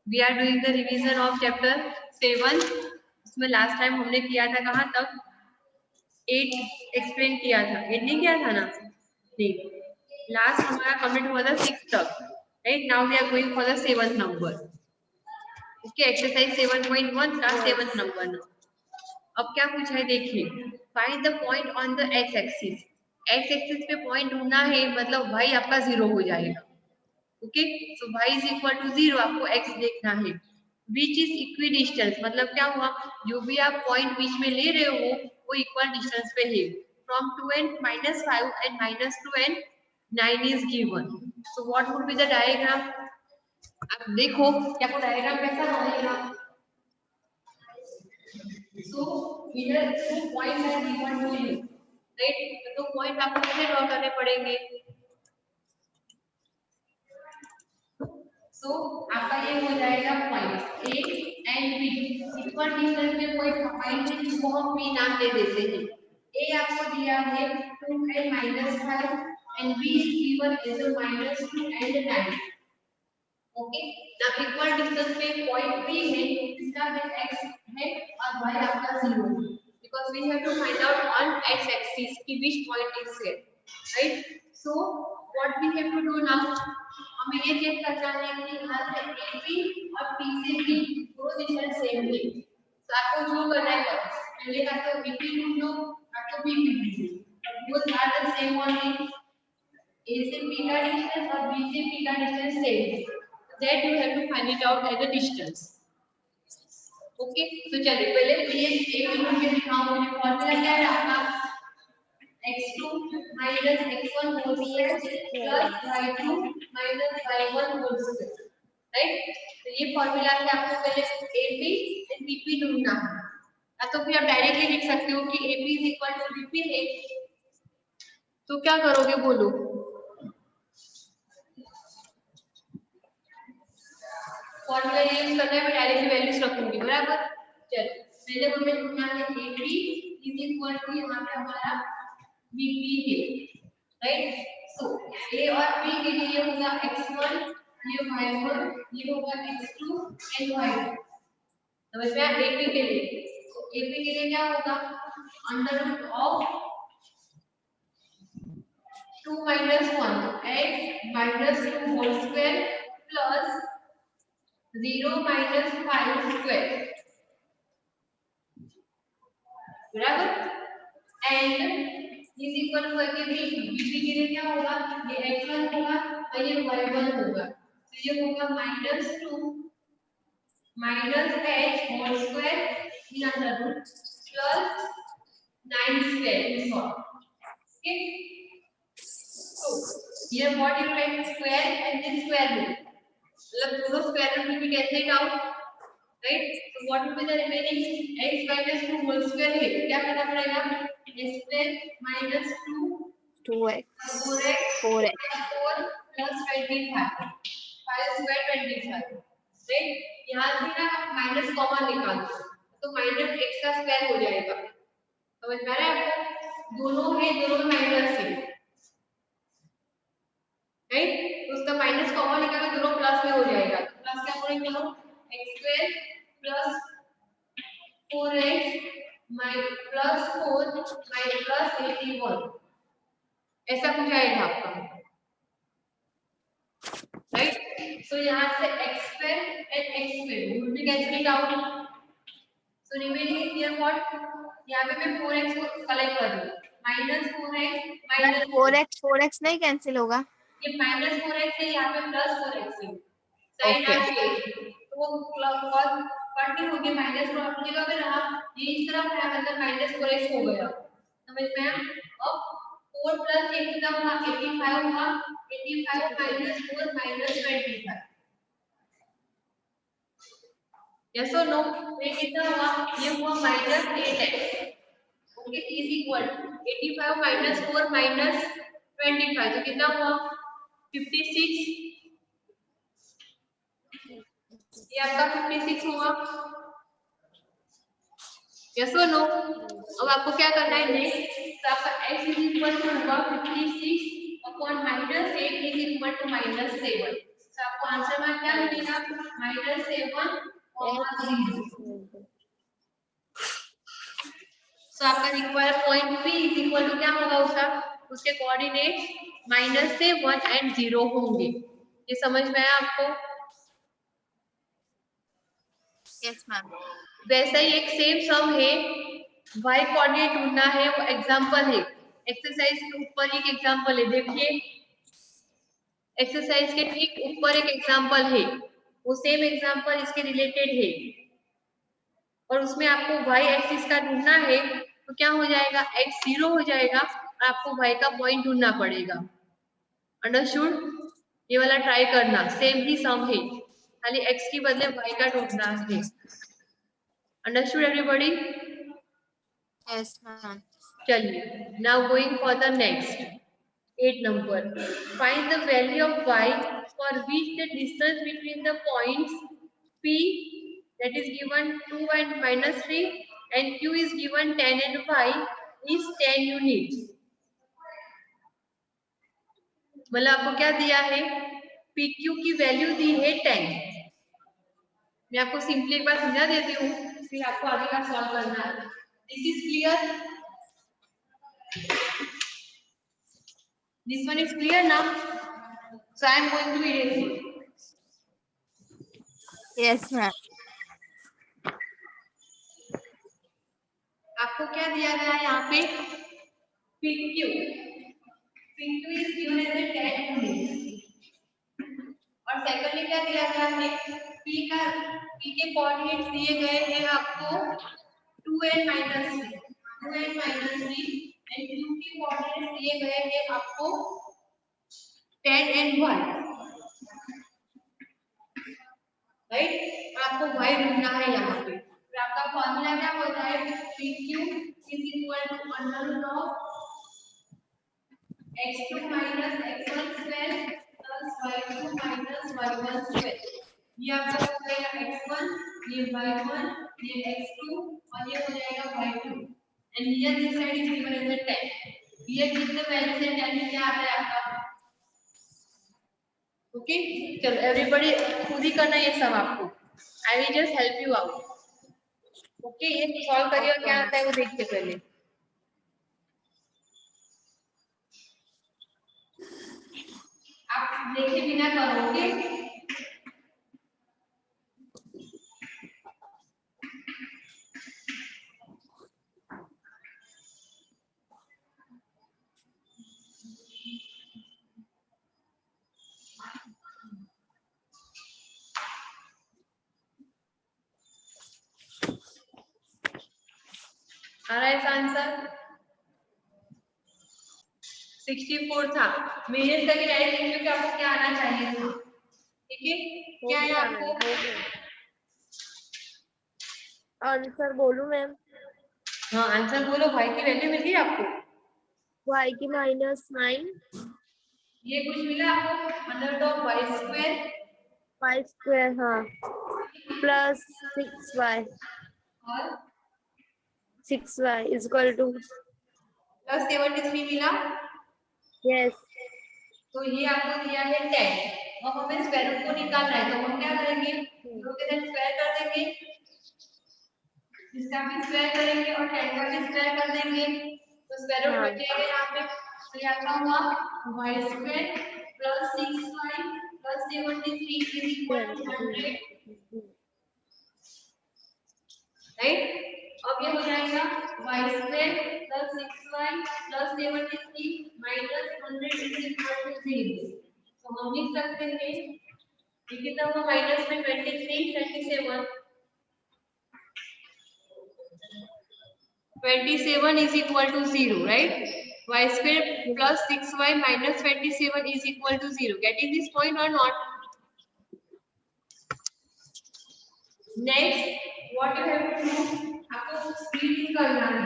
We are doing the revision of chapter 7। उसमें last time हमने किया था कहाँ तक? 8 एक्सप्लेन किया था। 8 नहीं किया था ना? नहीं, लास्ट हमारा कंप्लीट हुआ था 6 तक। Right, now we are going for the 7th number. Okay, exercise 7.1 का 7th नंबर ना। अब क्या पूछा है देखिए, find the point on the X axis. X axis पे पॉइंट ढूंढना है, मतलब y आपका 0 हो जाएगा। Okay, so y is equal to 0, आपको x देखना है। विच इज इक्वी डिस्टेंस, मतलब क्या हुआ, जो भी आप पॉइंट बीच में ले रहे हो वो इक्वल डिस्टेंस पे है। From 2 and -5 and -2 and 9 is given. So what would be the diagram? आप देखो क्या को डायग्राम कैसा बनेगा। So here 2 points are given to you, right? तो पॉइंट आपको कैसे ड्रॉ करने पड़ेंगे? सो आपका ये हो जाएगा point A and B, equal distance में कोई पॉइंट है जिसको हम पी नाम दे देते हैं। ए आपको दिया है 2 and -5 and b is given as a -2 and 9। Okay, now equal distance में पॉइंट बी है, इसका भी x है और y आपका 0 है, because we have to find out on x axis कि which point is here, right? So what we have to do now, हमें ये चेक करना है कि यहाँ से AB और P से B दोनों डिस्टेंस सेम है। तो आपको जो करना है पहले का तो BP ढूंढ लो, आपको BP ढूंढ लो, both are the same only। A से P का डिस्टेंस और B से P का डिस्टेंस सेम है, that you have to find it out as a distance। Okay, तो चलिए पहले ये A ढूंढ के दिखाओ मुझे। फॉर्मूला क्या है आपका? x2 minus x1 whole square plus y2 minus y1 whole square, right? तो ये फॉर्मूला से आपको पहले AP एंड BP ढूंढना है, या तो फिर आप डायरेक्टली लिख सकते हो कि AP is equal to BP है। तो क्या करोगे बोलो? फॉर्मूला यूज करना है, मैं डायरेक्टली वैल्यूज रखूंगी, बराबर? चलो पहले हमें ढूंढना है AP is equal to यहाँ पे हमारा BP है, राइट? सो A और B के लिए होगा x1, ये y1, ये होगा x2 and y2। समझ में आया? AP के लिए, तो AP के लिए क्या होगा? Under root of 2 minus 1 x minus 2 whole square plus 0 minus 5 square, बराबर? एंड इज इक्वल टू करके बीपी के लिए क्या होगा? ये x1 होगा और ये y1 होगा, तो ये होगा -2 minus h whole square in under root plus 9 square in short। Okay, so here multiply square and then square root, मतलब दोनों स्क्वायर रूट भी cancel out, right? so what will be the remaining? x minus 2 whole square है, क्या करना पड़ेगा? x square minus 2x 4x 4 plus 25 5 square 25, right? यहाँ से ना माइनस कॉमन निकाल दो तो माइनस x का स्क्वायर हो जाएगा। समझ में आ रहा है आपको? दोनों है, दोनों माइनस है, राइट? तो उसका माइनस कॉमन निकालो, दोनों प्लस में हो जाएगा। तो प्लस क्या करेंगे हम? x square plus 4x plus 4 plus 81, ऐसा कुछ आएगा आपका, राइट? सो यहाँ से x square and x square root भी cancel out, so remaining is here what? यहाँ पे मैं 4x को कलेक्ट कर दूं, -4x 4x नहीं कैंसिल होगा, ये -4x है, यहाँ पे +4x है, साइन आ गई तो वो प्लस पढ़नी होगी, माइनस को अपनी जगह पे रहा, ये इस तरफ है, मतलब -4x हो गया। समझ में आया? अब 4 प्लस 1 कितना हुआ? 85 हुआ, 85 माइनस 4 माइनस 25, यस और नो? ये कितना हुआ? ये हुआ -8x, okay, is equal 85 minus 4 minus 25, तो कितना हुआ? 56, ये आपका 56 हुआ, यस और नो? अब आपको क्या करना है नेक्स्ट? तो आपका x इज इक्वल टू होगा 56 अपॉन -8 इज इक्वल टू -7, तो आपको आंसर में क्या मिलेगा -7,0। सो आपका require point P is equal to क्या होगा उसका, उसके कोऑर्डिनेट -1 एंड 0 होंगे। ये समझ में आया आपको? Yes ma'am. वैसा ही एक सेम सम है, y कोऑर्डिनेट ढूंढना है, वो एग्जांपल है, एक्सरसाइज के ऊपर एक एग्जांपल है। देखिए एक्सरसाइज के ठीक ऊपर एक एग्जांपल है, वो सेम एग्जांपल इसके रिलेटेड है और उसमें आपको y एक्सिस का ढूंढना है, तो क्या हो जाएगा, x 0 हो जाएगा और आपको y का पॉइंट ढूंढना पड़ेगा। अंडरस्टूड? ये वाला ट्राई करना, सेम ही सम है, खाली x की बदले y का ढूंढना है। Understood everybody? Yes ma'am. चलिए, now going for the next 8 number. Find the value of y for which the distance between the points P, that is given 2 and -3, and Q is given 10 and y is 10 units. मतलब आपको क्या दिया है, PQ की value दी है 10। मैं आपको simply एक बार समझा देती हूँ, फिर आपको आगे का सॉल्व करना है। This is clear? This one is clear now? So I am going to erase it. Yes ma'am. आपको क्या दिया गया है यहाँ पे, PQ is given as a 10 units और सेकंडली क्या दिया गया है, P के कोऑर्डिनेट्स दिए गए हैं आपको 2 and -3 एंड Q के कोऑर्डिनेट्स दिए गए हैं आपको 10 and 1, राइट? आपको y ढूंढना है यहाँ पे, फिर आपका फॉर्मूला क्या होता है, PQ is equal to under of x2 minus x1 square plus y2 minus y1 square। ये आपका हो जाएगा x1, ये y1, ये x2 और ये हो जाएगा y2 and here this side is given as 10। ये कितने वैल्यू से 10 में क्या आता है आपका? ओके, चलो एवरीबॉडी खुद ही करना ये सब आपको, I will just help you out. Okay, ये सॉल्व करिए और क्या आता है वो देखते पहले। आप देखे बिना करोगे, आ रहा है इसका आंसर 64 था। मेरे तक डायरेक्ट लिख क्योंकि आपको क्या आना चाहिए था, ठीक है? क्या है आपको आंसर बोलूं मैम? हाँ आंसर बोलो, भाई की वैल्यू मिल गई आपको, y की -9, ये कुछ मिला आपको, under of y square y square, हाँ, प्लस 6y, और 6y is equal to, plus 73 मिला। यस, तो ये आपको दिया है 10 और हमें स्क्वायर रूट को निकालना है, तो हम क्या करेंगे, दो के साथ स्क्वायर कर देंगे, इसका भी स्क्वायर करेंगे और 10 का भी स्क्वायर कर देंगे, तो स्क्वायर रूट बच जाएगा यहाँ पे। तो ये आपका हुआ y square plus 6y plus 73 is equal to 100, right? अब ये हो जाएगा y square plus 6y plus 73 minus 100 is equal to 0। तो हम लिख सकते हैं ये कितना हुआ, माइनस में 23 27 is equal to 0, right? Y square plus 6y minus 27 is equal to 0. Getting this point or not? Next, what you have to do? आपको स्प्लिट करना है।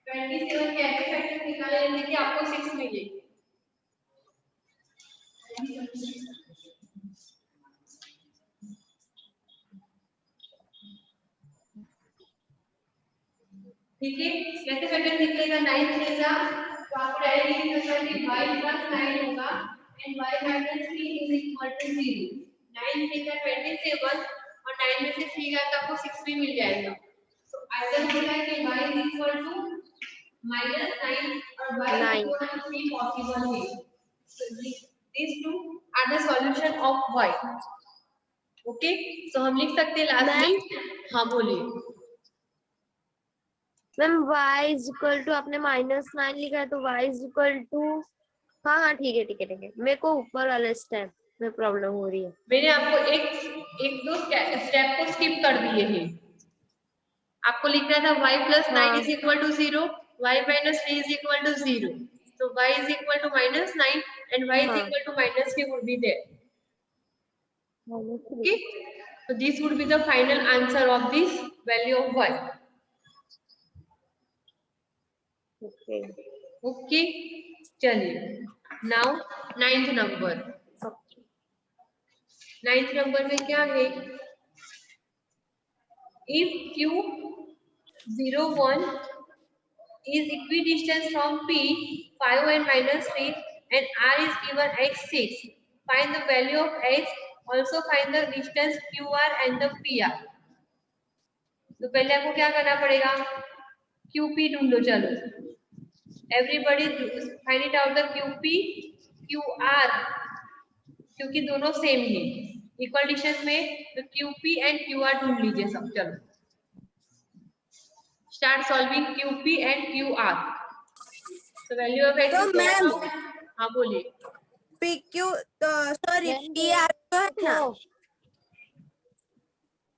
27 के ऐसे फैक्टर निकाले लेके आपको 6 मिले। ठीक है, कैसे फैक्टर निकलेगा, 9 मिलेगा, तो आपको डायरेक्टली लिख सकते हैं y plus 9 होगा and y minus 3 is equal to 0. 9 3 का 27 और 9 में से 3 गया तो आपको 6 भी मिल जाएगा. तो आइदर होता है कि y is equal to -9 और y is 9. equal to 3 possible है. So these two are the solution of y. Okay, so हम लिख सकते हैं लास्ट में. हाँ बोलिए. Ma'am y is equal to आपने -9 लिखा है तो y इज इक्वल टू. हाँ हाँ ठीक है ठीक है ठीक है. मेरे को ऊपर वाले स्टेप में प्रॉब्लम हो रही है. मैंने आपको एक दो स्टेप को स्किप कर दिए हैं. आपको लिखना था y plus 9 is equal to 0, y minus 3 is equal to 0. So y is equal to -9 and y is equal to -3 would be there. Okay, so this would be the final answer of this value of y. Okay. Okay, चलिए. Now ninth number. ninth number में क्या है? If q 0 1 is equidistant from P 5 and -3 and R is given x 6. Find the value of x. Also find the distance QR and the PR. तो पहले आपको क्या करना पड़ेगा? QP ढूंढो. चलो. Everybody find it out the QP, QR. क्योंकि दोनों सेम है. इक्वल डिस्टेंस में तो QP एंड QR ढूंढ लीजिए सब. चलो. Start solving QP and QR. So value of x. तो मैम हाँ बोलिए. PQ तो सॉरी PR तो है ना,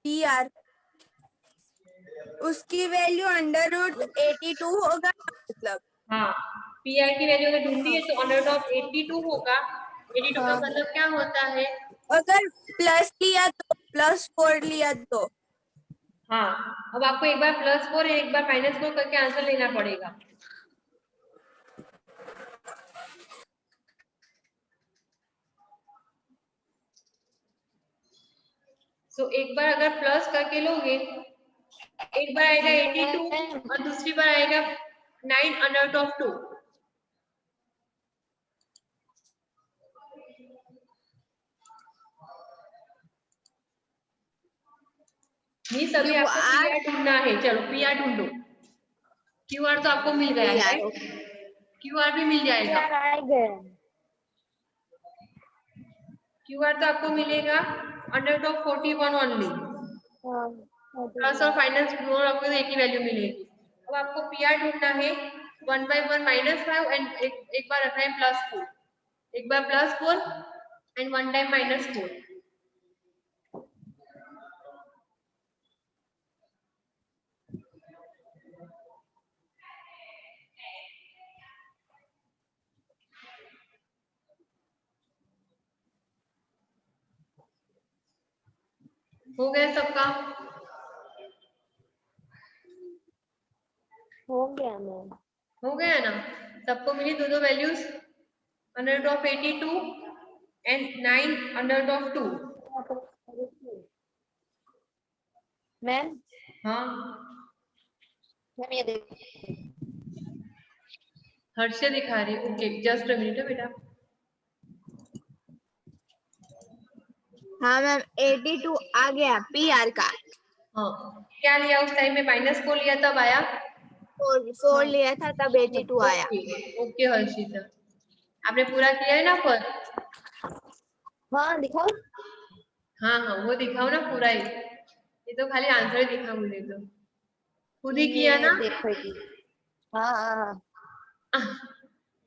PR उसकी वैल्यू √82 होगा मतलब. हाँ, PR की वैल्यू अगर ढूंढी है तो √82 होगा. 82 का मतलब क्या होता है? अगर प्लस लिया तो +4 लिया तो. हाँ, अब आपको एक बार +4 एक बार -4 करके आंसर लेना पड़ेगा. सो एक बार अगर प्लस करके लोगे, एक बार आएगा 82 और दूसरी बार आएगा 9√2. ये सभी आपको PR ढूंढना है. चलो PR ढूंढो. QR तो आपको मिल गया है. QR भी मिल जाएगा. QR तो आपको मिलेगा √41 ओनली. प्लस और माइनस दोनों आपको एक ही वैल्यू मिलेगी. अब आपको PR ढूंढना है. 1 by 1 -5 एंड एक बार रखना है +4. एक बार +4 एंड 1 टाइम -4. हो गया सबका? हो गया मैम. हो गया ना? सबको मिली दो वैल्यूज √82 एंड 9√2. मैम हाँ, मैम ये देखो. हर्ष दिखा रही. ओके, जस्ट अ मिनट बेटा. हाँ मैम 82 आ गया PR का. हाँ, क्या लिया उस टाइम में? -4 लिया तब आया. 4 लिया था तब 82 आया. ओके हर्षिता, आपने पूरा किया है ना? पर हाँ दिखाओ. हाँ हाँ वो दिखाओ ना पूरा ही. ये तो खाली आंसर ही दिखा मुझे तो. खुद ही किया ना? देखो. हाँ.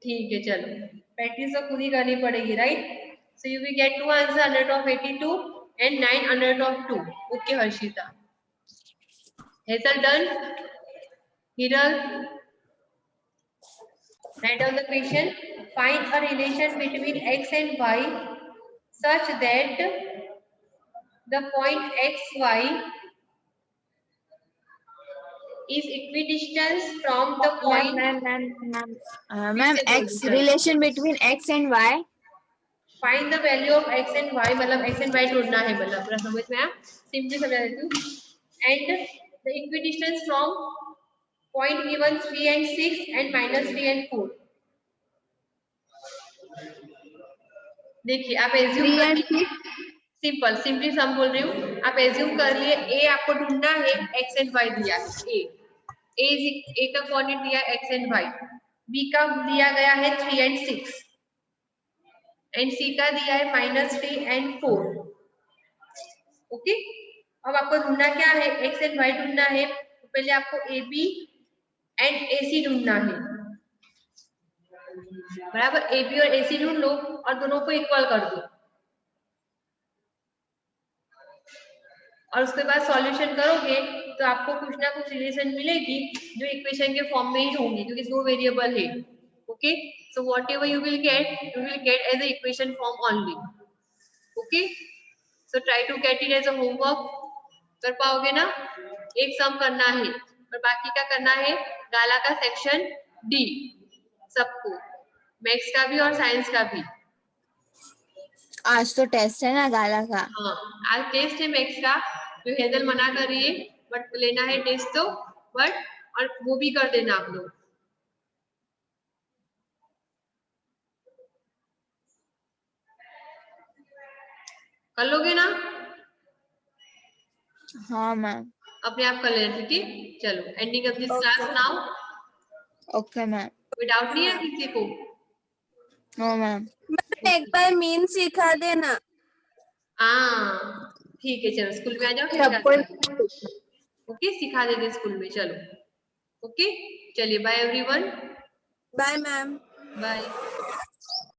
ठीक है, चलो प्रैक्टिस तो खुद ही करनी पड़ेगी, right? So you will gate 2 answer √82 and 9√2. Okay Harshita. Hazel done? Hiral, write down the question. Find a relation between x and y such that the point xy is equidistant from the point. Ma'am x relation between x and y. Find the value of x and y. मतलब x and y ढूंढना है. मतलब पूरा समझ में आया? Simply समझा देती हूँ. And the equidistance from point given 3 and 6 and -3 and 4. देखिए आप एज्यूम 3 कर and लीजिए, 6 सिंपली सम बोल रही हूँ, आप एज्यूम कर लिए ए आपको ढूंढना है, एक्स एंड वाई दिया है, ए का कोऑर्डिनेट दिया है एक्स एंड वाई, बी का दिया गया है 3 and 6 एंड सी का दिया है -3 and 4। ओके, अब आपको ढूंढना क्या है, एक्स एंड वाई ढूंढना है, तो पहले आपको ए बी एंड ए सी ढूंढना है, बराबर। ए बी और ए सी ढूंढ लो और दोनों को इक्वल कर दो, और उसके बाद सॉल्यूशन करोगे तो आपको कुछ ना कुछ रिलेशन मिलेगी जो इक्वेशन के फॉर्म में ही होंगी, क्योंकि दो वेरिएबल है। Okay, so whatever you will get as a equation form only. Okay, so try to get it as a homework. कर पाओगे ना? एक सम करना है और बाकी का करना है गाला का सेक्शन डी, सबको, मैथ्स का भी और साइंस का भी। आज तो टेस्ट है ना गाला का। हाँ, आज टेस्ट है मैथ्स का, जो हेदल मना कर रही है, बट लेना है टेस्ट तो, बट और वो भी कर देना आप लोग। कर लोगे ना? हाँ मैम। अपने आप कर लेना, ठीक है? चलो, ending of this class now. Okay ma'am. कोई डाउट नहीं है किसी को? No ma'am. एक बार मीन सिखा देना। हाँ ठीक है, चलो स्कूल में आ जाओ, फिर सबको सिखाते। ओके, सिखा देते स्कूल में, चलो। ओके, चलिए bye everyone. Bye ma'am. Bye.